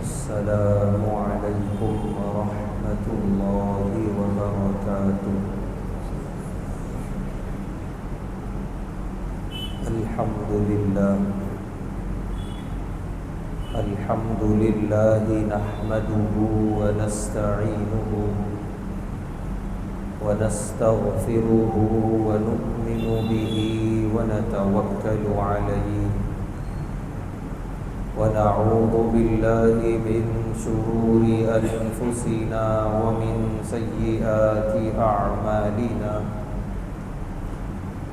السلام عليكم ورحمة الله وبركاته. الحمد لله نحمده ونستعينه ونستغفره ونؤمن به ونتوكل عليه ونعوذ بالله من شرور أنفسنا ومن سيئات أعمالنا.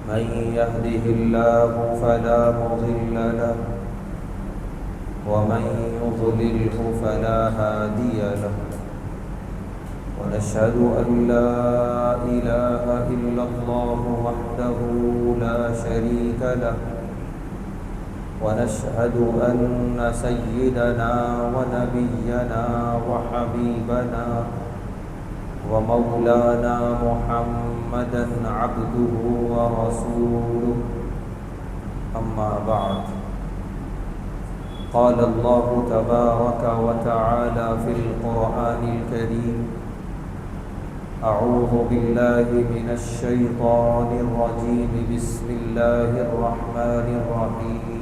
من يهده الله فلا مضل له ومن يضلله فلا هادي له. ونشهد أن لا إله إلا الله وحده لا شريك له. ونشهد أن سيدنا ونبينا وحبيبنا ومولانا محمدا عبده ورسوله. أما بعد، قال الله تبارك وتعالى في القرآن الكريم: أعوذ بالله من الشيطان الرجيم. بسم الله الرحمن الرحيم.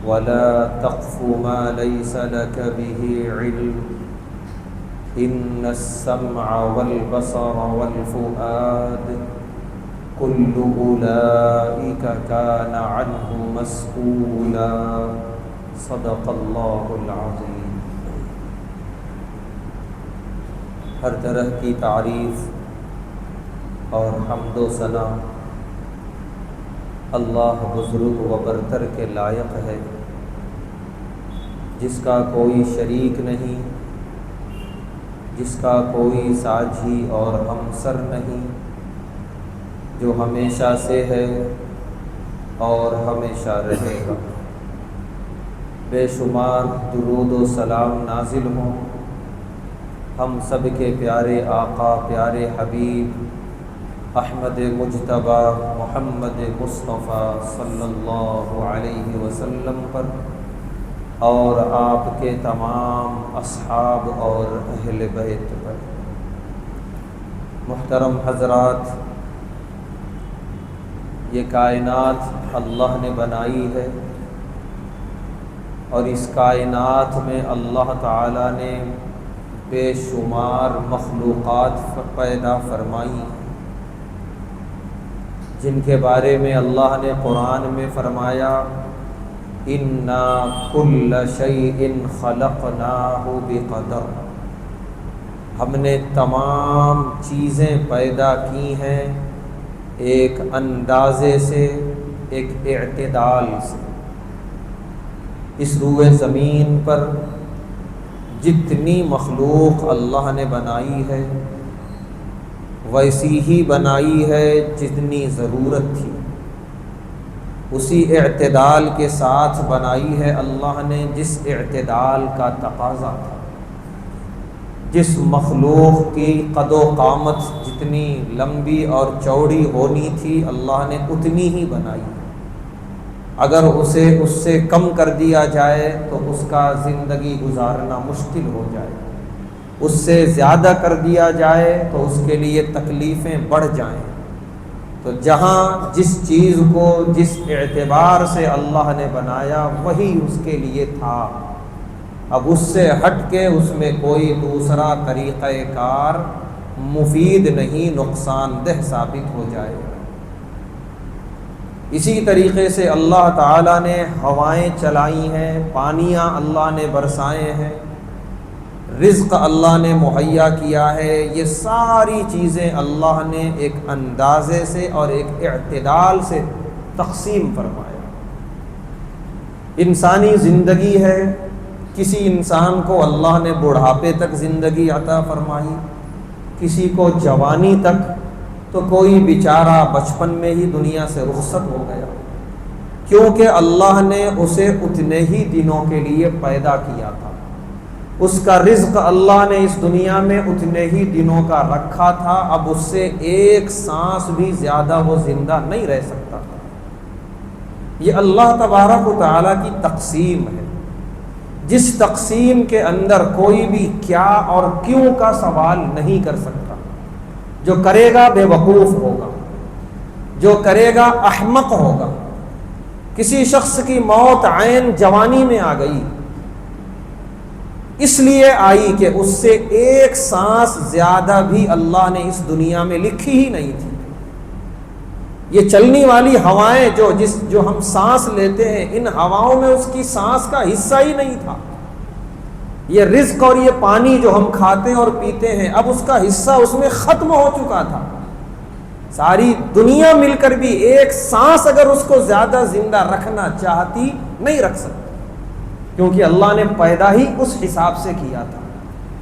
ولا تقف ما ليس لك به علم إن السمع والبصر والفؤاد كل أولئك كان عنه مسؤولا. صدق الله العظيم. ہر طرح کی تعریف اور حمد و ثنا اللہ بزرگ و برتر کے لائق ہے، جس کا کوئی شریک نہیں، جس کا کوئی ساجھی اور ہمسر نہیں، جو ہمیشہ سے ہے اور ہمیشہ رہے گا. بے شمار درود و سلام نازل ہوں ہم سب کے پیارے آقا، پیارے حبیب احمد مجتبی محمد مصطفیٰ صلی اللہ علیہ وسلم پر اور آپ کے تمام اصحاب اور اہل بیت پر. محترم حضرات، یہ کائنات اللہ نے بنائی ہے اور اس کائنات میں اللہ تعالیٰ نے بے شمار مخلوقات پیدا فرمائی ہیں، جن کے بارے میں اللہ نے قرآن میں فرمایا: اِنَّا كُلَّ شَيْءٍ خَلَقْنَاهُ بِقَدَرٍ. ہم نے تمام چیزیں پیدا کی ہیں ایک اندازے سے، ایک اعتدال سے. اس روئے زمین پر جتنی مخلوق اللہ نے بنائی ہے ویسی ہی بنائی ہے جتنی ضرورت تھی، اسی اعتدال کے ساتھ بنائی ہے اللہ نے جس اعتدال کا تقاضا تھا. جس مخلوق کی قد و قامت جتنی لمبی اور چوڑی ہونی تھی اللہ نے اتنی ہی بنائی. اگر اسے اس سے کم کر دیا جائے تو اس کا زندگی گزارنا مشکل ہو جائے، اس سے زیادہ کر دیا جائے تو اس کے لیے تکلیفیں بڑھ جائیں. تو جہاں جس چیز کو جس اعتبار سے اللہ نے بنایا وہی اس کے لیے تھا. اب اس سے ہٹ کے اس میں کوئی دوسرا طریقہ کار مفید نہیں، نقصان دہ ثابت ہو جائے. اسی طریقے سے اللہ تعالیٰ نے ہوائیں چلائی ہیں، پانیاں اللہ نے برسائے ہیں، رزق اللہ نے مہیا کیا ہے. یہ ساری چیزیں اللہ نے ایک اندازے سے اور ایک اعتدال سے تقسیم فرمایا. انسانی زندگی ہے، کسی انسان کو اللہ نے بڑھاپے تک زندگی عطا فرمائی، کسی کو جوانی تک، تو کوئی بیچارہ بچپن میں ہی دنیا سے رخصت ہو گیا، کیونکہ اللہ نے اسے اتنے ہی دنوں کے لیے پیدا کیا تھا. اس کا رزق اللہ نے اس دنیا میں اتنے ہی دنوں کا رکھا تھا. اب اس سے ایک سانس بھی زیادہ وہ زندہ نہیں رہ سکتا تھا. یہ اللہ تبارک و تعالیٰ کی تقسیم ہے. جس تقسیم کے اندر کوئی بھی کیا اور کیوں کا سوال نہیں کر سکتا. جو کرے گا بے وقوف ہوگا، جو کرے گا احمق ہوگا. کسی شخص کی موت عین جوانی میں آ گئی، اس لیے آئی کہ اس سے ایک سانس زیادہ بھی اللہ نے اس دنیا میں لکھی ہی نہیں تھی. یہ چلنے والی ہوائیں جو ہم سانس لیتے ہیں، ان ہواؤں میں اس کی سانس کا حصہ ہی نہیں تھا. یہ رزق اور یہ پانی جو ہم کھاتے ہیں اور پیتے ہیں، اب اس کا حصہ اس میں ختم ہو چکا تھا. ساری دنیا مل کر بھی ایک سانس اگر اس کو زیادہ زندہ رکھنا چاہتی نہیں رکھ سکتی، کیونکہ اللہ نے پیدا ہی اس حساب سے کیا تھا.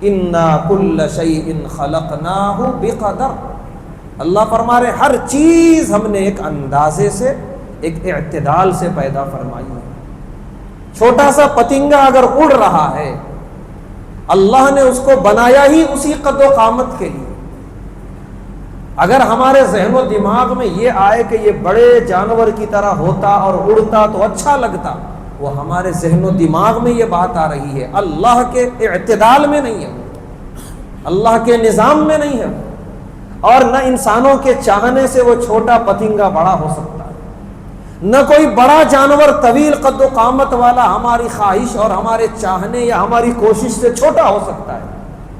اِنَّا كُلَّ شَيْءٍ خَلَقْنَاهُ بِقَدَرٍ. اللہ فرما رہے ہر چیز ہم نے ایک اندازے سے، ایک اعتدال سے پیدا فرمائی ہے. چھوٹا سا پتنگا اگر اڑ رہا ہے، اللہ نے اس کو بنایا ہی اسی قد و قامت کے لیے. اگر ہمارے ذہن و دماغ میں یہ آئے کہ یہ بڑے جانور کی طرح ہوتا اور اڑتا تو اچھا لگتا، وہ ہمارے ذہن و دماغ میں یہ بات آ رہی ہے. اللہ کے اعتدال میں نہیں ہے، اللہ کے نظام میں نہیں ہے. اور نہ انسانوں کے چاہنے سے وہ چھوٹا پتنگا بڑا ہو سکتا ہے، نہ کوئی بڑا جانور طویل قد و قامت والا ہماری خواہش اور ہمارے چاہنے یا ہماری کوشش سے چھوٹا ہو سکتا ہے.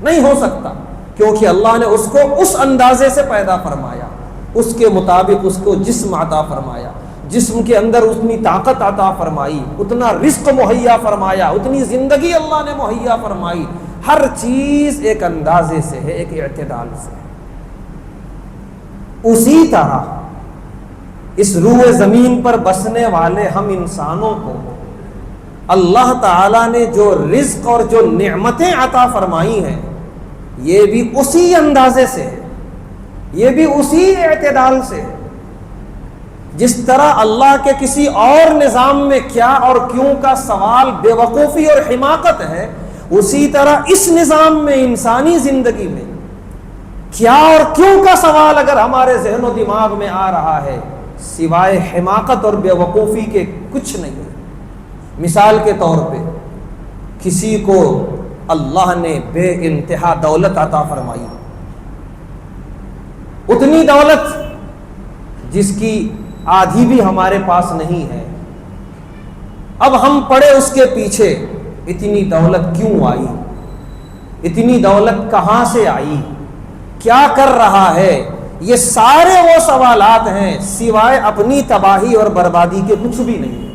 نہیں ہو سکتا، کیونکہ اللہ نے اس کو اس اندازے سے پیدا فرمایا، اس کے مطابق اس کو جسم عطا فرمایا، جسم کے اندر اتنی طاقت عطا فرمائی، اتنا رزق مہیا فرمایا، اتنی زندگی اللہ نے مہیا فرمائی. ہر چیز ایک اندازے سے ہے، ایک اعتدال سے. اسی طرح اس روح زمین پر بسنے والے ہم انسانوں کو اللہ تعالیٰ نے جو رزق اور جو نعمتیں عطا فرمائی ہیں، یہ بھی اسی اندازے سے ہے، یہ بھی اسی اعتدال سے ہے. جس طرح اللہ کے کسی اور نظام میں کیا اور کیوں کا سوال بے وقوفی اور حماقت ہے، اسی طرح اس نظام میں انسانی زندگی میں کیا اور کیوں کا سوال اگر ہمارے ذہن و دماغ میں آ رہا ہے، سوائے حماقت اور بے وقوفی کے کچھ نہیں ہے. مثال کے طور پہ کسی کو اللہ نے بے انتہا دولت عطا فرمائی، اتنی دولت جس کی آدھی بھی ہمارے پاس نہیں ہے. اب ہم پڑے اس کے پیچھے، اتنی دولت کیوں آئی، اتنی دولت کہاں سے آئی، کیا کر رہا ہے. یہ سارے وہ سوالات ہیں، سوائے اپنی تباہی اور بربادی کے کچھ بھی نہیں.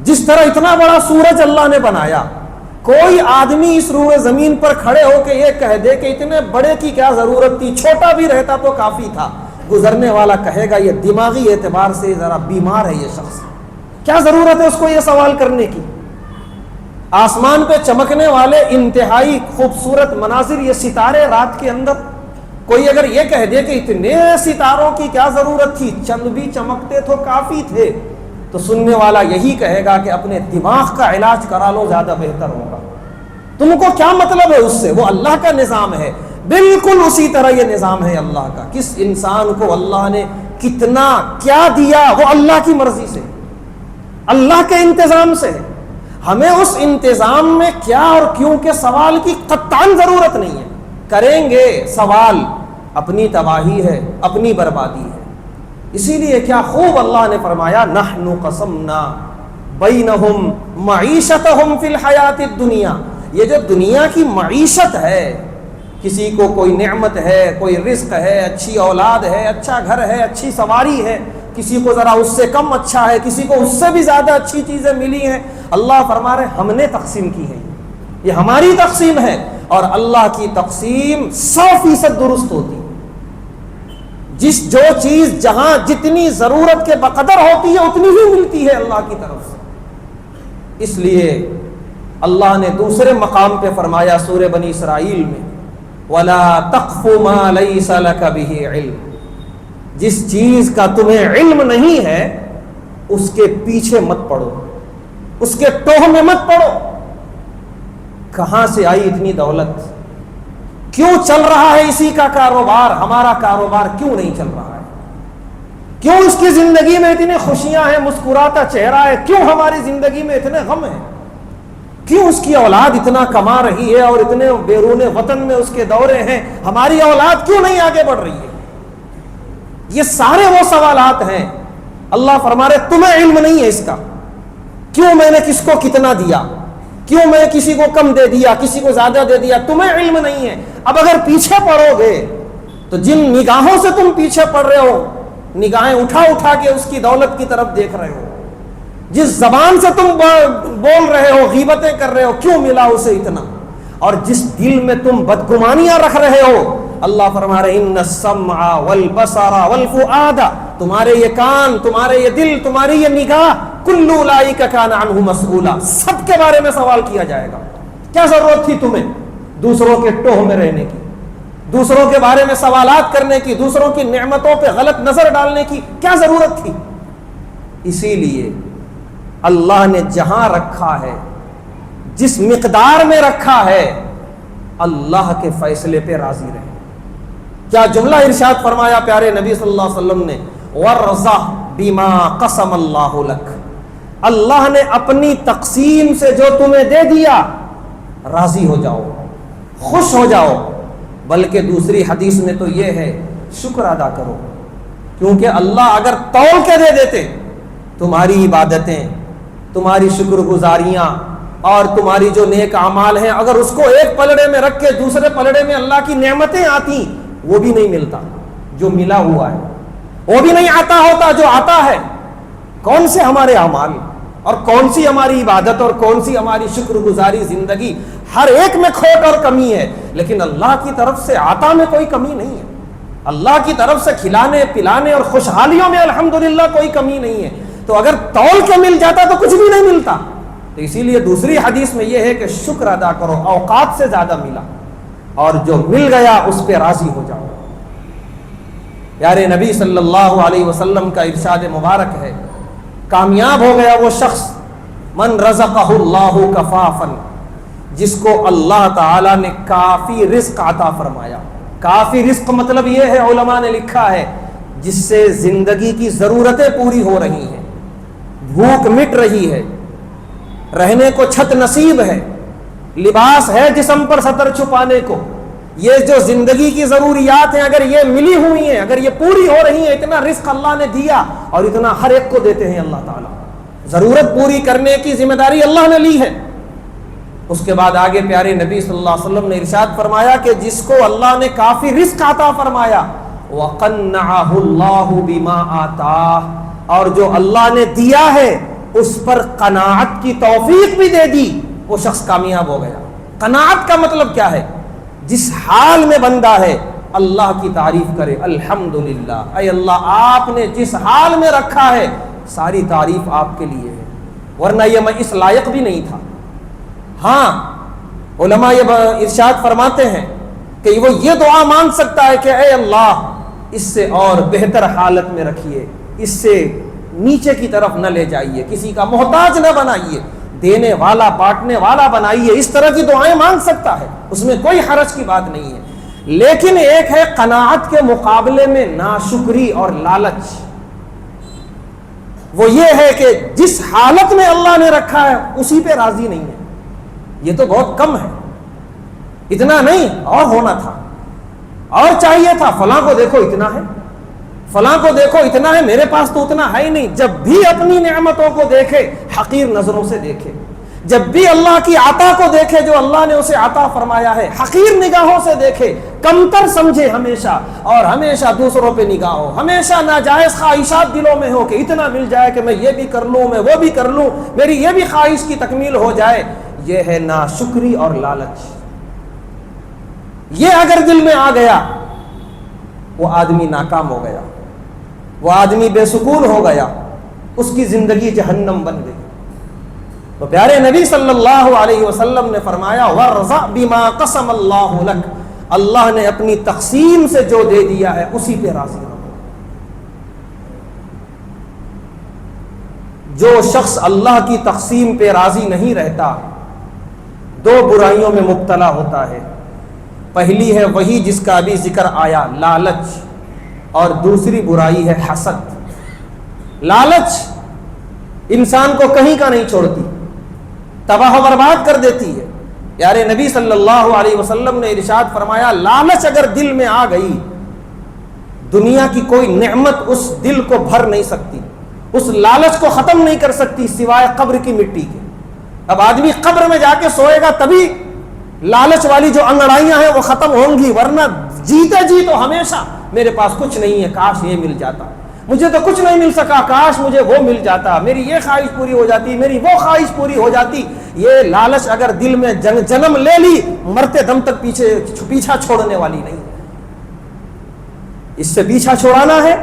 جس طرح اتنا بڑا سورج اللہ نے بنایا، کوئی آدمی اس روح زمین پر کھڑے ہو کے یہ کہہ دے کہ اتنے بڑے کی کیا ضرورت تھی، چھوٹا بھی رہتا تو کافی تھا. گزرنے والا کہے گا یہ دماغی اعتبار سے ذرا بیمار ہے، یہ شخص کیا ضرورت ہے اس کو یہ سوال کرنے کی. آسمان پہ چمکنے والے انتہائی خوبصورت مناظر، یہ ستارے رات کے اندر، کوئی اگر یہ کہہ دے کہ اتنے ستاروں کی کیا ضرورت تھی، چند بھی چمکتے تو کافی تھے، تو سننے والا یہی کہے گا کہ اپنے دماغ کا علاج کرا لو، زیادہ بہتر ہوگا. تم کو کیا مطلب ہے اس سے، وہ اللہ کا نظام ہے. بالکل اسی طرح یہ نظام ہے اللہ کا. کس انسان کو اللہ نے کتنا کیا دیا، وہ اللہ کی مرضی سے، اللہ کے انتظام سے. ہمیں اس انتظام میں کیا اور کیوں کے سوال کی قطعاً ضرورت نہیں ہے. کریں گے سوال، اپنی تباہی ہے، اپنی بربادی ہے. اسی لیے کیا خوب اللہ نے فرمایا، نحن قسمنا بینہم معیشتہم فی الحیات الدنیا. یہ جو دنیا کی معیشت ہے، کسی کو کوئی نعمت ہے، کوئی رزق ہے، اچھی اولاد ہے، اچھا گھر ہے، اچھی سواری ہے، کسی کو ذرا اس سے کم اچھا ہے، کسی کو اس سے بھی زیادہ اچھی چیزیں ملی ہیں. اللہ فرما رہے ہم نے تقسیم کی ہے، یہ ہماری تقسیم ہے. اور اللہ کی تقسیم 100% درست ہوتی. جو چیز جہاں جتنی ضرورت کے بقدر ہوتی ہے اتنی ہی ملتی ہے اللہ کی طرف سے. اس لیے اللہ نے دوسرے مقام پہ فرمایا سورہ بنی اسرائیل میں، وَلَا تَقْفُ مَا لَيْسَ لَكَ بِهِ عِلْمٌ. جس چیز کا تمہیں علم نہیں ہے اس کے پیچھے مت پڑو، اس کے ٹوہ میں مت پڑو. کہاں سے آئی اتنی دولت، کیوں چل رہا ہے اسی کا کاروبار، ہمارا کاروبار کیوں نہیں چل رہا ہے، کیوں اس کی زندگی میں اتنی خوشیاں ہیں، مسکراتا چہرہ ہے، کیوں ہماری زندگی میں اتنے غم ہیں. کیوں اس کی اولاد اتنا کما رہی ہے اور اتنے بیرون وطن میں اس کے دورے ہیں، ہماری اولاد کیوں نہیں آگے بڑھ رہی ہے؟ یہ سارے وہ سوالات ہیں۔ اللہ فرما رہے تمہیں علم نہیں ہے اس کا، کیوں میں نے کس کو کتنا دیا، کیوں میں کسی کو کم دے دیا، کسی کو زیادہ دے دیا، تمہیں علم نہیں ہے۔ اب اگر پیچھے پڑو گے تو جن نگاہوں سے تم پیچھے پڑ رہے ہو، نگاہیں اٹھا اٹھا کے اس کی دولت کی طرف دیکھ رہے ہو، جس زبان سے تم بول رہے ہو، غیبتیں کر رہے ہو، کیوں ملا اسے اتنا، اور جس دل میں تم بدگمانیاں رکھ رہے ہو، اللہ فرما رہے ان السمع والبصر والفؤاد، تمہارے یہ کان، تمہارے یہ دل، تمہاری یہ نگاہ، کل اولئک کان عنہ مسئولا، سب کے بارے میں سوال کیا جائے گا۔ کیا ضرورت تھی تمہیں دوسروں کے ٹوہ میں رہنے کی، دوسروں کے بارے میں سوالات کرنے کی، دوسروں کی نعمتوں پہ غلط نظر ڈالنے کی کیا ضرورت تھی؟ اسی لیے اللہ نے جہاں رکھا ہے، جس مقدار میں رکھا ہے، اللہ کے فیصلے پہ راضی رہے۔ کیا جملہ ارشاد فرمایا پیارے نبی صلی اللہ علیہ وسلم نے، وَارْضَ بِمَا قَسَمَ اللَّهُ لَكَ، اللہ نے اپنی تقسیم سے جو تمہیں دے دیا راضی ہو جاؤ، خوش ہو جاؤ۔ بلکہ دوسری حدیث میں تو یہ ہے شکر ادا کرو، کیونکہ اللہ اگر تول کے دے دیتے تمہاری عبادتیں، تمہاری شکر گزاریاں اور تمہاری جو نیک اعمال ہیں، اگر اس کو ایک پلڑے میں رکھ کے دوسرے پلڑے میں اللہ کی نعمتیں آتی، وہ بھی نہیں ملتا جو ملا ہوا ہے، وہ بھی نہیں آتا ہوتا جو آتا ہے۔ کون سے ہمارے اعمال اور کون سی ہماری عبادت اور کون سی ہماری شکر گزاری زندگی، ہر ایک میں کھوٹ اور کمی ہے، لیکن اللہ کی طرف سے عطا میں کوئی کمی نہیں ہے، اللہ کی طرف سے کھلانے پلانے اور خوشحالیوں میں الحمدللہ کوئی کمی نہیں ہے۔ تو اگر تول کے مل جاتا تو کچھ بھی نہیں ملتا۔ تو اسی لیے دوسری حدیث میں یہ ہے کہ شکر ادا کرو، اوقات سے زیادہ ملا، اور جو مل گیا اس پہ راضی ہو جاؤ۔ پیارے نبی صلی اللہ علیہ وسلم کا ارشاد مبارک ہے، کامیاب ہو گیا وہ شخص من رزقہ اللہ کفافا، جس کو اللہ تعالی نے کافی رزق عطا فرمایا۔ کافی رزق مطلب یہ ہے، علماء نے لکھا ہے، جس سے زندگی کی ضرورتیں پوری ہو رہی ہیں، بھوک مٹ رہی ہے، رہنے کو چھت نصیب ہے، لباس ہے جسم پر ستر چھپانے کو، یہ جو زندگی کی ضروریات ہیں اگر یہ ملی ہوئی ہیں، اگر یہ پوری ہو رہی ہیں، اتنا رزق اللہ نے دیا اور اتنا ہر ایک کو دیتے ہیں اللہ تعالیٰ، ضرورت پوری کرنے کی ذمہ داری اللہ نے لی ہے۔ اس کے بعد آگے پیارے نبی صلی اللہ علیہ وسلم نے ارشاد فرمایا کہ جس کو اللہ نے کافی رزق عطا فرمایا، وَقَنَّعَهُ اللَّهُ بِمَا آتَاهُ، اور جو اللہ نے دیا ہے اس پر قناعت کی توفیق بھی دے دی، وہ شخص کامیاب ہو گیا۔ قناعت کا مطلب کیا ہے؟ جس حال میں بندہ ہے اللہ کی تعریف کرے، الحمدللہ، اے اللہ آپ نے جس حال میں رکھا ہے ساری تعریف آپ کے لیے ہے، ورنہ یہ میں اس لائق بھی نہیں تھا۔ ہاں علماء یہ ارشاد فرماتے ہیں کہ وہ یہ دعا مانگ سکتا ہے کہ اے اللہ اس سے اور بہتر حالت میں رکھیے، اس سے نیچے کی طرف نہ لے جائیے، کسی کا محتاج نہ بنائیے، دینے والا بانٹنے والا بنائیے، اس طرح کی دعائیں مانگ سکتا ہے، اس میں کوئی حرج کی بات نہیں ہے۔ لیکن ایک ہے قناعت کے مقابلے میں ناشکری اور لالچ، وہ یہ ہے کہ جس حالت میں اللہ نے رکھا ہے اسی پہ راضی نہیں ہے، یہ تو بہت کم ہے، اتنا نہیں اور ہونا تھا، اور چاہیے تھا، فلاں کو دیکھو اتنا ہے، فلاں کو دیکھو اتنا ہے، میرے پاس تو اتنا ہے ہی نہیں۔ جب بھی اپنی نعمتوں کو دیکھے حقیر نظروں سے دیکھے، جب بھی اللہ کی عطا کو دیکھے جو اللہ نے اسے عطا فرمایا ہے حقیر نگاہوں سے دیکھے، کمتر سمجھے ہمیشہ، اور ہمیشہ دوسروں پہ نگاہ ہو، ہمیشہ ناجائز خواہشات دلوں میں ہو کہ اتنا مل جائے کہ میں یہ بھی کر لوں، میں وہ بھی کر لوں، میری یہ بھی خواہش کی تکمیل ہو جائے۔ یہ ہے ناشکری اور لالچ، یہ اگر دل میں آ گیا وہ آدمی ناکام ہو گیا، وہ آدمی بے سکون ہو گیا، اس کی زندگی جہنم بن گئی۔ تو پیارے نبی صلی اللہ علیہ وسلم نے فرمایا وَارْضَ بِمَا قَسَمَ اللَّهُ لَكَ، اللہ نے اپنی تقسیم سے جو دے دیا ہے اسی پہ راضی رہو۔ جو شخص اللہ کی تقسیم پہ راضی نہیں رہتا دو برائیوں میں مبتلا ہوتا ہے۔ پہلی ہے وہی جس کا ابھی ذکر آیا، لالچ، اور دوسری برائی ہے حسد۔ لالچ انسان کو کہیں کا نہیں چھوڑتی، تباہ و برباد کر دیتی ہے۔ پیارے نبی صلی اللہ علیہ وسلم نے ارشاد فرمایا لالچ اگر دل میں آ گئی، دنیا کی کوئی نعمت اس دل کو بھر نہیں سکتی، اس لالچ کو ختم نہیں کر سکتی سوائے قبر کی مٹی کے۔ اب آدمی قبر میں جا کے سوئے گا تبھی لالچ والی جو انگڑائیاں ہیں وہ ختم ہوں گی، ورنہ جیتے جی تو ہمیشہ میرے پاس کچھ نہیں ہے، کاش یہ مل جاتا، مجھے تو کچھ نہیں مل سکا، کاش مجھے وہ مل جاتا، میری یہ خواہش پوری ہو جاتی، میری وہ خواہش پوری ہو جاتی۔ یہ لالچ اگر دل میں جنم لے لی، مرتے دم تک پیچھا چھوڑنے والی نہیں۔ اس سے پیچھا چھوڑانا ہے،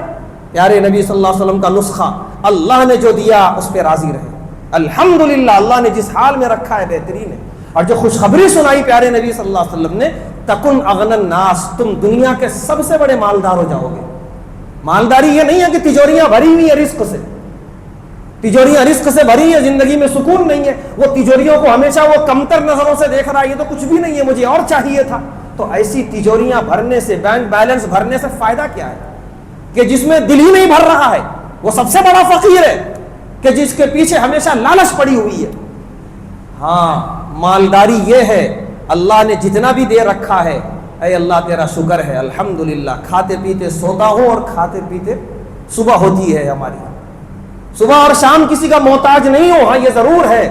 پیارے نبی صلی اللہ علیہ وسلم کا نسخہ اللہ نے جو دیا اس پہ راضی رہے۔ الحمدللہ اللہ نے جس حال میں رکھا ہے بہترین ہے۔ اور جو خوشخبری سنائی پیارے نبی صلی اللہ علیہ وسلم نے، تکن اغنى الناس، تم دنیا کے سب سے بڑے مالدار ہو جاؤ گے۔ مالداری یہ نہیں ہے کہ تجوریاں بھری ہوئی ہیں رزق سے، تجوریاں رزق سے بھری ہیں، زندگی میں سکون نہیں ہے، وہ تجوریوں کو ہمیشہ وہ کمتر نظروں سے دیکھ رہا ہے، یہ تو کچھ بھی نہیں ہے، مجھے اور چاہیے تھا۔ تو ایسی تجوریاں بھرنے سے، بینک بیلنس بھرنے سے فائدہ کیا ہے کہ جس میں دل ہی نہیں بھر رہا ہے؟ وہ سب سے بڑا فقیر ہے کہ جس کے پیچھے ہمیشہ لالچ پڑی ہوئی ہے۔ ہاں مالداری یہ ہے، اللہ نے جتنا بھی دے رکھا ہے، اے اللہ تیرا شکر ہے، الحمدللہ، کھاتے پیتے سوتا ہوں اور کھاتے پیتے صبح ہوتی ہے ہماری، صبح اور شام کسی کا محتاج نہیں ہو۔ ہاں یہ ضرور ہے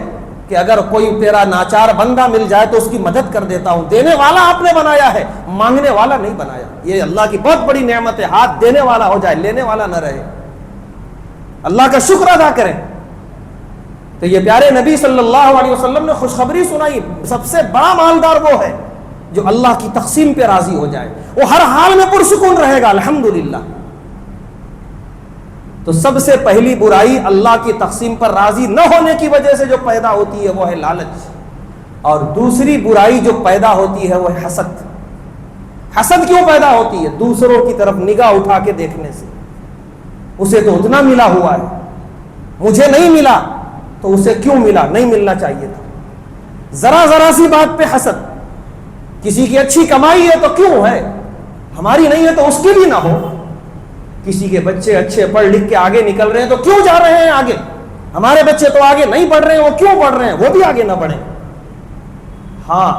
کہ اگر کوئی تیرا ناچار بندہ مل جائے تو اس کی مدد کر دیتا ہوں۔ دینے والا آپ نے بنایا ہے، مانگنے والا نہیں بنایا۔ یہ اللہ کی بہت بڑی نعمت ہے، ہاتھ دینے والا ہو جائے، لینے والا نہ رہے۔ اللہ کا شکر ادا کریں۔ تو یہ پیارے نبی صلی اللہ علیہ وسلم نے خوشخبری سنائی، سب سے بڑا مالدار وہ ہے جو اللہ کی تقسیم پہ راضی ہو جائے، وہ ہر حال میں پرسکون رہے گا، الحمدللہ۔ تو سب سے پہلی برائی اللہ کی تقسیم پر راضی نہ ہونے کی وجہ سے جو پیدا ہوتی ہے وہ ہے لالچ، اور دوسری برائی جو پیدا ہوتی ہے وہ ہے حسد۔ حسد کیوں پیدا ہوتی ہے؟ دوسروں کی طرف نگاہ اٹھا کے دیکھنے سے۔ اسے تو اتنا ملا ہوا ہے، مجھے نہیں ملا تو اسے کیوں ملا؟ نہیں ملنا چاہیے تھا۔ ذرا ذرا سی بات پہ حسد، کسی کی اچھی کمائی ہے تو کیوں ہے، ہماری نہیں ہے تو اس کی بھی نہ ہو۔ کسی کے بچے اچھے پڑھ لکھ کے آگے نکل رہے ہیں تو کیوں جا رہے ہیں آگے، ہمارے بچے تو آگے نہیں پڑھ رہے ہیں، وہ کیوں پڑھ رہے ہیں، وہ بھی آگے نہ بڑھیں۔ ہاں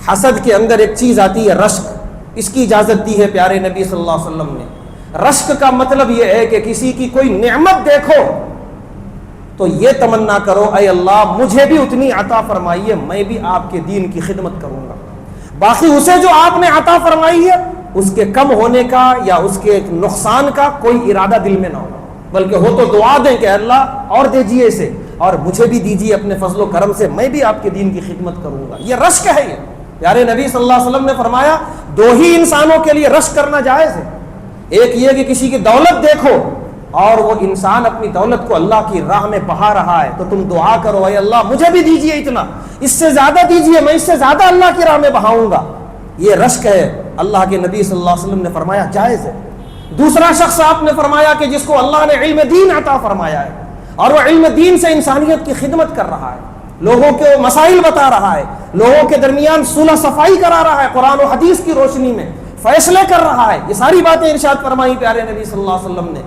حسد کے اندر ایک چیز آتی ہے رشک، اس کی اجازت دی ہے پیارے نبی صلی اللہ علیہ وسلم نے۔ رشک کا مطلب یہ ہے کہ کسی کی کوئی نعمت دیکھو تو یہ تمنا کرو اے اللہ مجھے بھی اتنی عطا فرمائیے، میں بھی آپ کے دین کی خدمت کروں گا۔ باقی اسے جو آپ نے عطا فرمائی ہے اس کے کم ہونے کا یا اس کے نقصان کا کوئی ارادہ دل میں نہ ہو، بلکہ ہو تو دعا دیں کہ اللہ اور دیجیے اسے، اور مجھے بھی دیجیے اپنے فضل و کرم سے، میں بھی آپ کے دین کی خدمت کروں گا۔ یہ رشک ہے۔ یہ پیارے نبی صلی اللہ علیہ وسلم نے فرمایا دو ہی انسانوں کے لیے رشک کرنا جائز ہے، ایک یہ کہ کسی کی دولت دیکھو اور وہ انسان اپنی دولت کو اللہ کی راہ میں بہا رہا ہے تو تم دعا کرو اے اللہ مجھے بھی دیجیے اتنا، اس سے زیادہ دیجیے، میں اس سے زیادہ اللہ کی راہ میں بہاؤں گا۔ یہ رشک ہے، اللہ کے نبی صلی اللہ علیہ وسلم نے فرمایا جائز ہے۔ دوسرا شخص آپ نے فرمایا کہ جس کو اللہ نے علم دین عطا فرمایا ہے اور وہ علم دین سے انسانیت کی خدمت کر رہا ہے، لوگوں کو مسائل بتا رہا ہے، لوگوں کے درمیان صلح صفائی کرا رہا ہے، قرآن و حدیث کی روشنی میں فیصلے کر رہا ہے، یہ ساری باتیں ارشاد فرمائی پیارے نبی صلی اللہ علیہ وسلم نے۔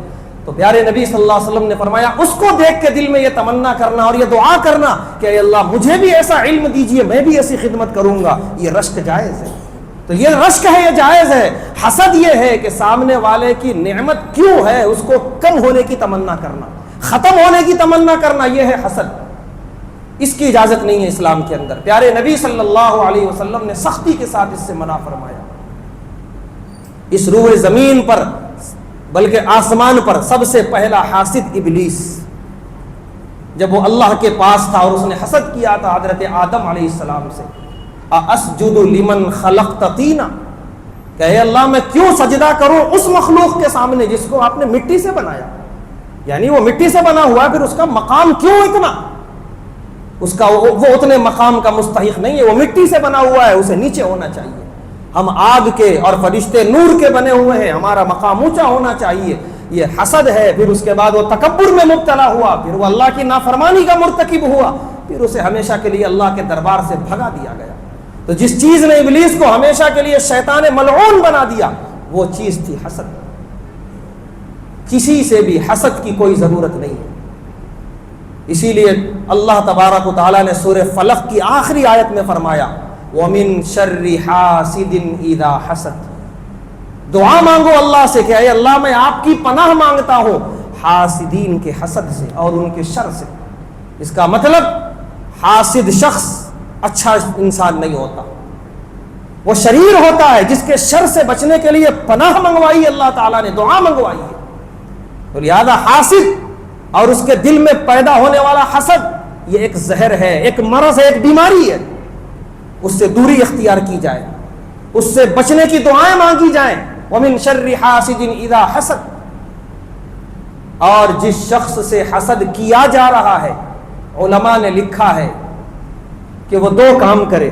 تو پیارے نبی صلی اللہ علیہ وسلم نے فرمایا اس کو دیکھ کے دل میں یہ تمنا کرنا اور یہ دعا کرنا کہ اے اللہ مجھے بھی ایسا علم دیجیے، میں بھی ایسی خدمت کروں گا، یہ رشک جائز ہے۔ تو یہ رشک ہے، یہ جائز ہے۔ حسد یہ ہے کہ سامنے والے کی نعمت کیوں ہے اس کو کم ہونے کی تمنا کرنا، ختم ہونے کی تمنا کرنا، یہ ہے حسد۔ اس کی اجازت نہیں ہے اسلام کے اندر۔ پیارے نبی صلی اللہ علیہ وسلم نے سختی کے ساتھ اس سے منع فرمایا۔ اس روح زمین پر بلکہ آسمان پر سب سے پہلا حاسد ابلیس، جب وہ اللہ کے پاس تھا اور اس نے حسد کیا تھا حضرت آدم علیہ السلام سے، اسجد لمن خلقت طینا، کہ اے اللہ میں کیوں سجدہ کروں اس مخلوق کے سامنے جس کو آپ نے مٹی سے بنایا، یعنی وہ مٹی سے بنا ہوا ہے، پھر اس کا مقام کیوں اتنا، اس کا وہ اتنے مقام کا مستحق نہیں ہے، وہ مٹی سے بنا ہوا ہے، اسے نیچے ہونا چاہیے۔ ہم آگ کے اور فرشتے نور کے بنے ہوئے ہیں، ہمارا مقام اونچا ہونا چاہیے۔ یہ حسد ہے۔ پھر اس کے بعد وہ تکبر میں مبتلا ہوا، پھر وہ اللہ کی نافرمانی کا مرتکب ہوا، پھر اسے ہمیشہ کے لیے اللہ کے دربار سے بھگا دیا گیا۔ تو جس چیز نے ابلیس کو ہمیشہ کے لیے شیطان ملعون بنا دیا وہ چیز تھی حسد۔ کسی سے بھی حسد کی کوئی ضرورت نہیں ہے۔ اسی لیے اللہ تبارک و تعالیٰ نے سورہ فلق کی آخری آیت میں فرمایا وَمِن شَرِّ حَاسِدٍ إِذَا حَسَدَ، دعا مانگو اللہ سے کہ اے اللہ میں آپ کی پناہ مانگتا ہوں حاسدین کے حسد سے اور ان کے شر سے۔ اس کا مطلب حاسد شخص اچھا انسان نہیں ہوتا، وہ شریر ہوتا ہے جس کے شر سے بچنے کے لیے پناہ منگوائی اللہ تعالیٰ نے، دعا منگوائی ہے۔ تو لہذا حاسد اور اس کے دل میں پیدا ہونے والا حسد یہ ایک زہر ہے، ایک مرض ہے، ایک بیماری ہے، اس سے دوری اختیار کی جائے، اس سے بچنے کی دعائیں مانگی جائیں۔ وَمِن شَرِّ حَاسِدٍ إِذَا حَسَدَ، اور جس شخص سے حسد کیا جا رہا ہے علماء نے لکھا ہے کہ وہ دو کام کرے۔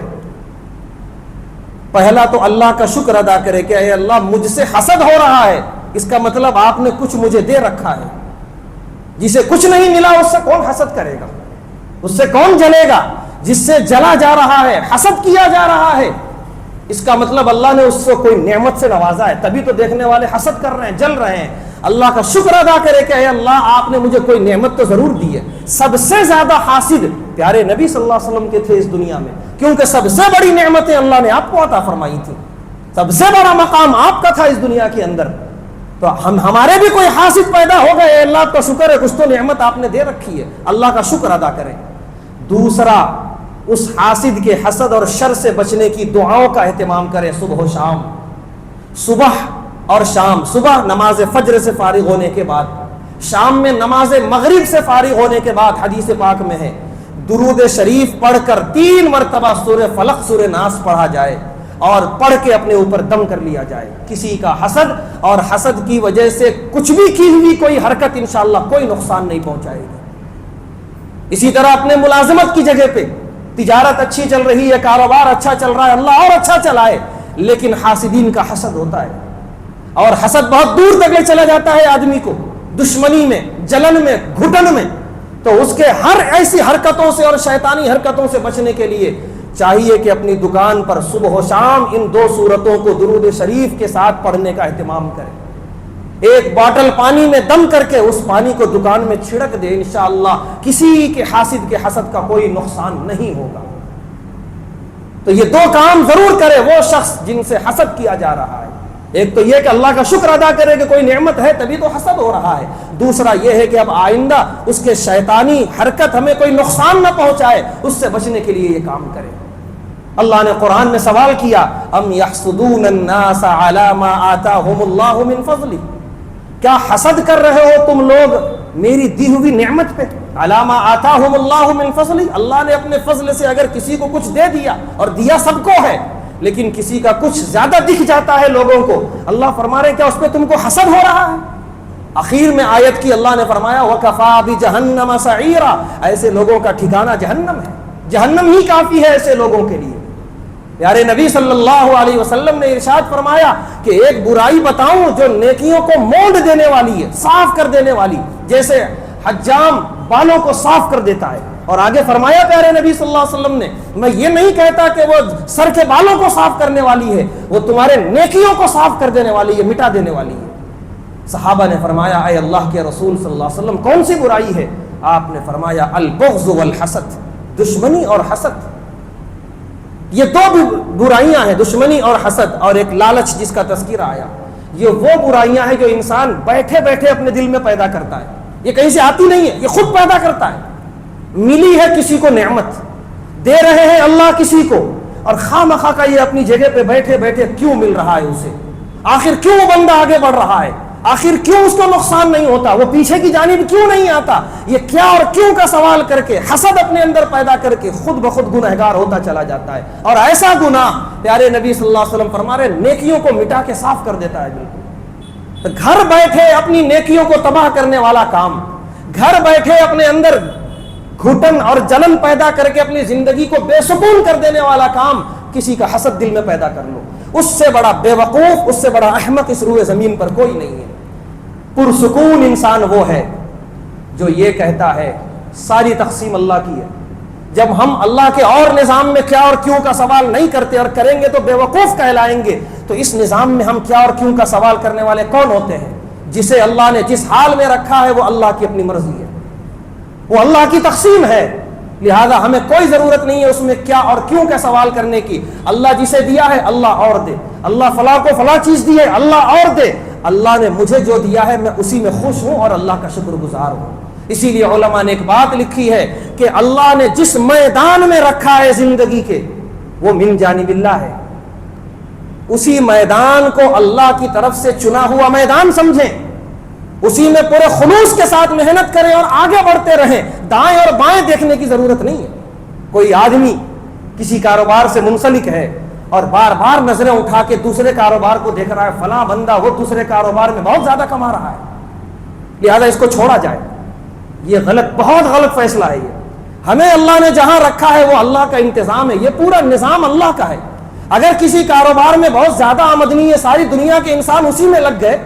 پہلا تو اللہ کا شکر ادا کرے کہ اے اللہ مجھ سے حسد ہو رہا ہے، اس کا مطلب آپ نے کچھ مجھے دے رکھا ہے، جسے کچھ نہیں ملا اس سے کون حسد کرے گا، اس سے کون جلے گا؟ جس سے جلا جا رہا ہے، حسد کیا جا رہا ہے، اس کا مطلب اللہ نے اس کو کوئی نعمت سے نوازا ہے، تبھی تو دیکھنے والے حسد کر رہے ہیں، جل رہے ہیں۔ اللہ کا شکر ادا کرے کہ اے اللہ آپ نے مجھے کوئی نعمت تو ضرور دی ہے۔ سب سے زیادہ حاسد پیارے نبی صلی اللہ علیہ وسلم کے تھے اس دنیا میں، کیونکہ سب سے بڑی نعمتیں اللہ نے آپ کو عطا فرمائی تھی، سب سے بڑا مقام آپ کا تھا اس دنیا کے اندر۔ تو ہمارے بھی کوئی حاسد پیدا ہو گئے، اللہ کا شکر ہے، کچھ تو نعمت آپ نے دے رکھی ہے، اللہ کا شکر ادا کریں۔ دوسرا، اس حاسد کے حسد اور شر سے بچنے کی دعاؤں کا اہتمام کریں صبح و شام، صبح اور شام، صبح نماز فجر سے فارغ ہونے کے بعد، شام میں نماز مغرب سے فارغ ہونے کے بعد حدیث پاک میں ہے درود شریف پڑھ کر 3 مرتبہ سورہ فلق سورہ ناس پڑھا جائے اور پڑھ کے اپنے اوپر دم کر لیا جائے۔ کسی کا حسد اور حسد کی وجہ سے کچھ بھی کی ہوئی کوئی حرکت انشاءاللہ کوئی نقصان نہیں پہنچائے گی۔ اسی طرح اپنے ملازمت کی جگہ پہ تجارت اچھی چل رہی ہے، کاروبار اچھا چل رہا ہے، اللہ اور اچھا چلائے، لیکن حاسدین کا حسد ہوتا ہے اور حسد بہت دور تک لے چلا جاتا ہے آدمی کو، دشمنی میں، جلن میں، گھٹن میں۔ تو اس کے ہر ایسی حرکتوں سے اور شیطانی حرکتوں سے بچنے کے لیے چاہیے کہ اپنی دکان پر صبح و شام ان 2 سورتوں کو درود شریف کے ساتھ پڑھنے کا اہتمام کریں۔ ایک باٹل پانی میں دم کر کے اس پانی کو دکان میں چھڑک دے، انشاءاللہ کسی کے حاسد کے حسد کا کوئی نقصان نہیں ہوگا۔ تو یہ 2 کام ضرور کرے وہ شخص جن سے حسد کیا جا رہا ہے۔ ایک تو یہ کہ اللہ کا شکر ادا کرے کہ کوئی نعمت ہے تبھی تو حسد ہو رہا ہے، دوسرا یہ ہے کہ اب آئندہ اس کے شیطانی حرکت ہمیں کوئی نقصان نہ پہنچائے، اس سے بچنے کے لیے یہ کام کرے۔ اللہ نے قرآن میں سوال کیا ام یحسدون الناس علی ما آتاہم اللہ من فضلہ، کیا حسد کر رہے ہو تم لوگ میری دی ہوئی نعمت پہ؟ علی ما آتاہم اللہ من فضلہ، اللہ نے اپنے فضل سے اگر کسی کو کچھ دے دیا، اور دیا سب کو ہے، لیکن کسی کا کچھ زیادہ دکھ جاتا ہے لوگوں کو، اللہ فرما رہے کیا اس پہ تم کو حسد ہو رہا ہے؟ آخر میں آیت کی اللہ نے فرمایا وَكَفَى بِجَهَنَّمَ سَعِيرًا، ایسے لوگوں کا ٹھکانہ جہنم ہے، جہنم ہی کافی ہے ایسے لوگوں کے لیے۔ پیارے نبی صلی اللہ علیہ وسلم نے ارشاد فرمایا کہ ایک برائی بتاؤں جو نیکیوں کو مونڈ دینے والی ہے، صاف کر دینے والی، جیسے حجام بالوں کو صاف کر دیتا ہے۔ اور آگے فرمایا پیارے نبی صلی اللہ علیہ وسلم نے، میں یہ نہیں کہتا کہ وہ سر کے بالوں کو صاف کرنے والی ہے، وہ تمہارے نیکیوں کو صاف کر دینے والی ہے، مٹا دینے والی ہے۔ صحابہ نے فرمایا اے اللہ کے رسول صلی اللہ علیہ وسلم کون سی برائی ہے؟ آپ نے فرمایا البغض والحسد، دشمنی اور حسد۔ یہ 2 برائیاں ہیں، دشمنی اور حسد، اور ایک لالچ جس کا تذکرہ آیا۔ یہ وہ برائیاں ہیں جو انسان بیٹھے بیٹھے اپنے دل میں پیدا کرتا ہے، یہ کہیں سے آتی نہیں ہے، یہ خود پیدا کرتا ہے۔ ملی ہے کسی کو نعمت، دے رہے ہیں اللہ کسی کو، اور خواہ مخواہ کا یہ اپنی جگہ پہ بیٹھے بیٹھے کیوں مل رہا ہے اسے، آخر کیوں وہ بندہ آگے بڑھ رہا ہے، آخر کیوں اس کو نقصان نہیں ہوتا، وہ پیچھے کی جانب کیوں نہیں آتا، یہ کیا اور کیوں کا سوال کر کے حسد اپنے اندر پیدا کر کے خود بخود گنہگار ہوتا چلا جاتا ہے۔ اور ایسا گناہ پیارے نبی صلی اللہ علیہ وسلم فرما رہے نیکیوں کو مٹا کے صاف کر دیتا ہے بالکل۔ گھر بیٹھے اپنی نیکیوں کو تباہ کرنے والا کام، گھر بیٹھے اپنے اندر گھٹن اور جلن پیدا کر کے اپنی زندگی کو بے سکون کر دینے والا کام کسی کا حسد دل میں پیدا کر لو، اس سے بڑا بے وقوف، اس سے بڑا احمق اس روئے زمین پر کوئی نہیں ہے۔ پرسکون انسان وہ ہے جو یہ کہتا ہے ساری تقسیم اللہ کی ہے۔ جب ہم اللہ کے اور نظام میں کیا اور کیوں کا سوال نہیں کرتے اور کریں گے تو بے وقوف کہلائیں گے، تو اس نظام میں ہم کیا اور کیوں کا سوال کرنے والے کون ہوتے ہیں؟ جسے اللہ نے جس حال میں رکھا ہے وہ اللہ کی اپنی مرضی ہے، وہ اللہ کی تقسیم ہے، لہذا ہمیں کوئی ضرورت نہیں ہے اس میں کیا اور کیوں کا سوال کرنے کی. اللہ جسے دیا ہے اللہ اور دے, اللہ فلاں کو فلاں چیز دی ہے اللہ اور دے. اللہ نے مجھے جو دیا ہے میں اسی میں خوش ہوں اور اللہ کا شکر گزار ہوں. اسی لیے علماء نے ایک بات لکھی ہے کہ اللہ نے جس میدان میں رکھا ہے زندگی کے وہ من جانب اللہ ہے. اسی میدان کو اللہ کی طرف سے چنا ہوا میدان سمجھیں, اسی میں پورے خلوص کے ساتھ محنت کریں اور آگے بڑھتے رہیں. دائیں اور بائیں دیکھنے کی ضرورت نہیں ہے. کوئی آدمی کسی کاروبار سے منسلک ہے اور بار بار نظریں اٹھا کے دوسرے کاروبار کو دیکھ رہا ہے, فلاں بندہ وہ دوسرے کاروبار میں بہت زیادہ کما رہا ہے, لہذا اس کو چھوڑا جائے. یہ غلط, بہت غلط فیصلہ ہے. یہ ہمیں اللہ نے جہاں رکھا ہے وہ اللہ کا انتظام ہے, یہ پورا نظام اللہ کا ہے. اگر کسی کاروبار میں بہت زیادہ آمدنی ہے, ساری دنیا کے انسان اسی میں لگ گئے,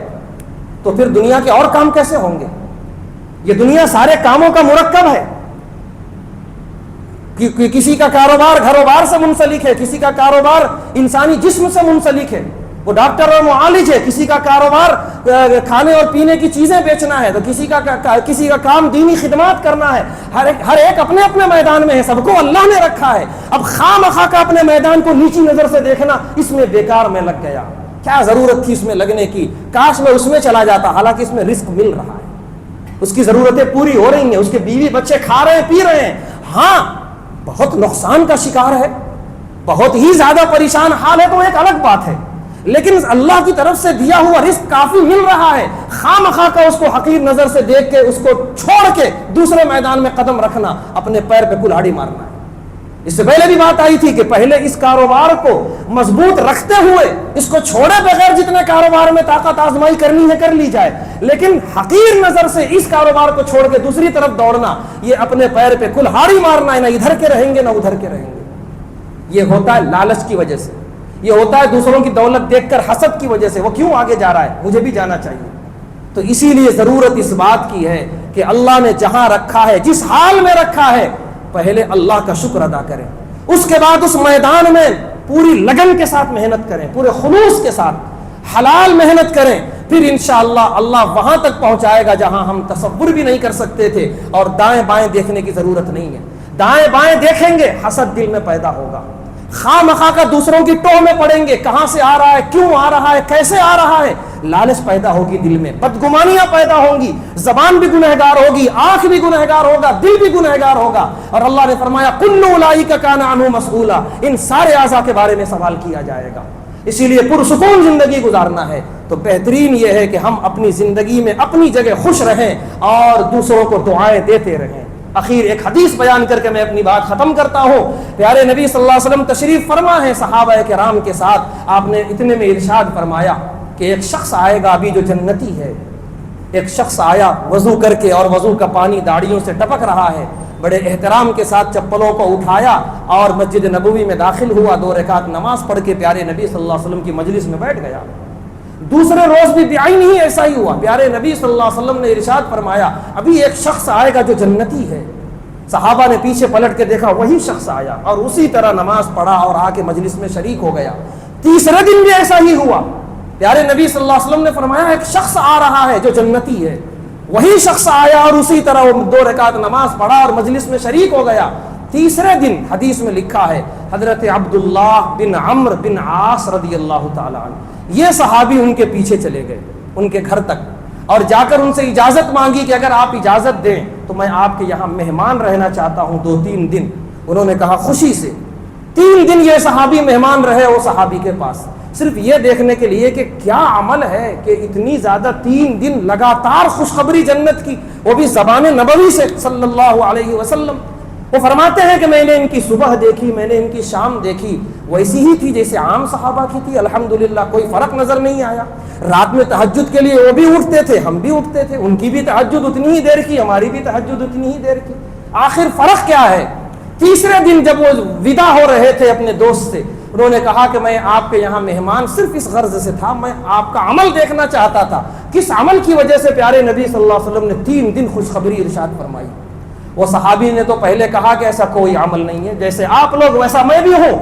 تو پھر دنیا کے اور کام کیسے ہوں گے؟ یہ دنیا سارے کاموں کا مرکب ہے. کسی کا کاروبار گھروبار سے منسلک ہے, کسی کا کاروبار انسانی جسم سے منسلک ہے, وہ ڈاکٹر اور معالج ہے. کسی کا کاروبار کھانے اور پینے کی چیزیں بیچنا ہے, تو کسی کا کام دینی خدمات کرنا ہے. ہر ایک اپنے اپنے میدان میں ہے, سب کو اللہ نے رکھا ہے. اب خواہ مخواہ کا اپنے میدان کو نیچی نظر سے دیکھنا, اس میں بیکار میں لگ گیا. کیا ضرورت تھی اس میں لگنے کی, کاش میں اس میں چلا جاتا. حالانکہ اس میں رزق مل رہا ہے, اس کی ضرورتیں پوری ہو رہی ہیں, اس کے بیوی بچے کھا رہے ہیں پی رہے ہیں. ہاں بہت نقصان کا شکار ہے, بہت ہی زیادہ پریشان حال ہے, تو ایک الگ بات ہے. لیکن اللہ کی طرف سے دیا ہوا رزق کافی مل رہا ہے. خواہ مخواہ کا اس کو حقیر نظر سے دیکھ کے, اس کو چھوڑ کے دوسرے میدان میں قدم رکھنا, اپنے پیر پہ کلہاڑی مارنا ہے. اس سے پہلے بھی بات آئی تھی کہ پہلے اس کاروبار کو مضبوط رکھتے ہوئے اس کو چھوڑے بغیر جتنے کاروبار میں طاقت آزمائی کرنی ہے کر لی جائے, لیکن حقیر نظر سے اس کاروبار کو چھوڑ کے دوسری طرف دوڑنا, یہ اپنے پیر پہ کلہاڑی مارنا ہے. نہ ادھر کے رہیں گے نہ ادھر کے رہیں گے. یہ ہوتا ہے لالچ کی وجہ سے, یہ ہوتا ہے دوسروں کی دولت دیکھ کر حسد کی وجہ سے. وہ کیوں آگے جا رہا ہے, مجھے بھی جانا چاہیے. تو اسی لیے ضرورت اس بات کی ہے کہ اللہ نے جہاں رکھا ہے, جس حال میں رکھا ہے, پہلے اللہ کا شکر ادا کریں. اس کے بعد اس میدان میں پوری لگن کے ساتھ محنت کریں, پورے خلوص کے ساتھ حلال محنت کریں. پھر انشاءاللہ اللہ وہاں تک پہنچائے گا جہاں ہم تصور بھی نہیں کر سکتے تھے. اور دائیں بائیں دیکھنے کی ضرورت نہیں ہے. دائیں بائیں دیکھیں گے حسد دل میں پیدا ہوگا, خواہ مخواہ کا دوسروں کی ٹوہ میں پڑیں گے, کہاں سے آ رہا ہے, کیوں آ رہا ہے, کیسے آ رہا ہے. لالچ پیدا ہوگی دل میں, بدگمانیاں پیدا ہوں گی, زبان بھی گنہگار ہوگی, آنکھ بھی گنہگار ہوگا, دل بھی گنہگار ہوگا. اور اللہ نے فرمایا کل اولئک کان عنہ مسئولا, ان سارے اعضاء کے بارے میں سوال کیا جائے گا. اسی لیے پرسکون زندگی گزارنا ہے تو بہترین یہ ہے کہ ہم اپنی زندگی میں اپنی جگہ خوش رہیں اور دوسروں کو دعائیں دیتے رہیں. اخیر ایک حدیث بیان کر کے میں اپنی بات ختم کرتا ہوں. پیارے نبی صلی اللہ علیہ وسلم تشریف فرما ہے صحابہ کرام کے ساتھ. آپ نے اتنے میں ارشاد فرمایا کہ ایک شخص آئے گا ابھی جو جنتی ہے. ایک شخص آیا وضو کر کے, اور وضو کا پانی داڑھیوں سے ٹپک رہا ہے. بڑے احترام کے ساتھ چپلوں کو اٹھایا اور مسجد نبوی میں داخل ہوا. 2 رکعت نماز پڑھ کے پیارے نبی صلی اللہ علیہ وسلم کی مجلس میں بیٹھ گیا. دوسرے روز بھی بعین ہی ایسا ہی ہوا. پیارے نبی صلی اللہ علیہ وسلم نے ارشاد فرمایا ابھی ایک شخص آئے گا جو جنتی ہے. صحابہ نے پیچھے پلٹ کے دیکھا, وہی شخص آیا اور اسی طرح نماز پڑھا اور آ کے مجلس میں شریک ہو گیا. تیسرے دن بھی ایسا ہی ہوا. پیارے نبی صلی اللہ علیہ وسلم نے فرمایا ایک شخص آ رہا ہے جو جنتی ہے. وہی شخص آیا اور اسی طرح 2 رکعت نماز پڑھا اور مجلس میں شریک ہو گیا. تیسرے دن حدیث میں لکھا ہے حضرت عبداللہ بن عمرو بن عاص رضی اللہ تعالی عنہ, یہ صحابی ان کے پیچھے چلے گئے ان کے گھر تک اور جا کر ان سے اجازت مانگی کہ اگر آپ اجازت دیں تو میں آپ کے یہاں مہمان رہنا چاہتا ہوں 2-3 دن. انہوں نے کہا خوشی سے. 3 دن یہ صحابی مہمان رہے وہ صحابی کے پاس, صرف یہ دیکھنے کے لیے کہ کیا عمل ہے کہ اتنی زیادہ 3 دن لگاتار خوشخبری جنت کی, وہ بھی زبان نبوی سے صلی اللہ علیہ وسلم. وہ فرماتے ہیں کہ میں نے ان کی صبح دیکھی, میں نے ان کی شام دیکھی, ویسی ہی تھی جیسے عام صحابہ کی تھی. الحمدللہ کوئی فرق نظر نہیں آیا. رات میں تہجد کے لیے وہ بھی اٹھتے تھے, ہم بھی اٹھتے تھے, ان کی بھی تہجد اتنی ہی دیر کی, ہماری بھی تہجد اتنی ہی دیر کی. آخر فرق کیا ہے؟ تیسرے دن جب وہ ودا ہو رہے تھے اپنے دوست سے, انہوں نے کہا کہ میں آپ کے یہاں مہمان صرف اس غرض سے تھا, میں آپ کا عمل دیکھنا چاہتا تھا. کس عمل کی وجہ سے پیارے نبی صلی اللہ علیہ وسلم نے 3 دن خوشخبری ارشاد فرمائی. وہ صحابی نے تو پہلے کہا کہ ایسا کوئی عمل نہیں ہے, جیسے آپ لوگ ویسا میں بھی ہوں.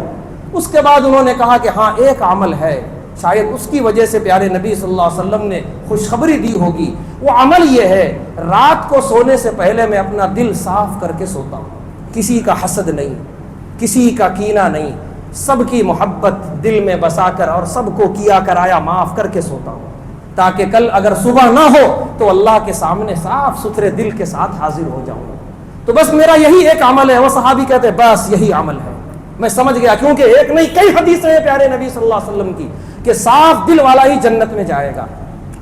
اس کے بعد انہوں نے کہا کہ ہاں ایک عمل ہے, شاید اس کی وجہ سے پیارے نبی صلی اللہ علیہ وسلم نے خوشخبری دی ہوگی. وہ عمل یہ ہے, رات کو سونے سے پہلے میں اپنا دل صاف کر کے سوتا ہوں. کسی کا حسد نہیں، کسی کا کینہ نہیں، سب کی محبت دل میں بسا کر اور سب کو کیا کرایا معاف کر کے سوتا ہوں، تاکہ کل اگر صبح نہ ہو تو اللہ کے سامنے صاف ستھرے دل کے ساتھ حاضر ہو جاؤں گا۔ تو بس میرا یہی ایک عمل ہے۔ وہ صحابی کہتے بس یہی عمل ہے۔ میں سمجھ گیا، کیونکہ ایک نہیں کئی حدیثیں ہیں پیارے نبی صلی اللہ علیہ وسلم کی کہ صاف دل والا ہی جنت میں جائے گا،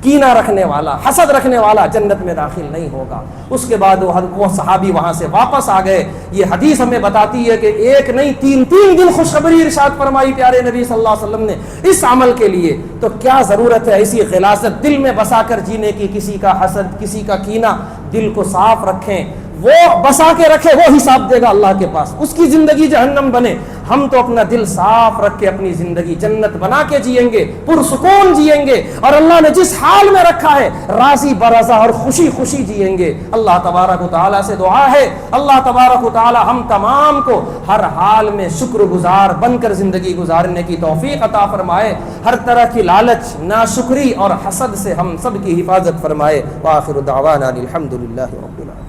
کینہ رکھنے والا، حسد رکھنے والا جنت میں داخل نہیں ہوگا۔ اس کے بعد وہ صحابی وہاں سے واپس آ گئے۔ یہ حدیث ہمیں بتاتی ہے کہ ایک نہیں تین دن خوشخبری ارشاد فرمائی پیارے نبی صلی اللہ علیہ وسلم نے اس عمل کے لیے۔ تو کیا ضرورت ہے اسی غلاظت دل میں بسا کر جینے کی؟ کسی کا حسد، کسی کا کینہ، دل کو صاف رکھیں، وہ بسا کے رکھے، وہ حساب دے گا اللہ کے پاس، اس کی زندگی جہنم بنے۔ ہم تو اپنا دل صاف رکھ کے اپنی زندگی جنت بنا کے جئیں گے، پرسکون جئیں گے، اور اللہ نے جس حال میں رکھا ہے راضی برضا اور خوشی خوشی جئیں گے۔ اللہ تبارک و تعالیٰ سے دعا ہے، اللہ تبارک و تعالیٰ ہم تمام کو ہر حال میں شکر گزار بن کر زندگی گزارنے کی توفیق عطا فرمائے، ہر طرح کی لالچ، ناشکری اور حسد سے ہم سب کی حفاظت فرمائے۔ وآخر دعوانا الحمد للہ رب العالمین۔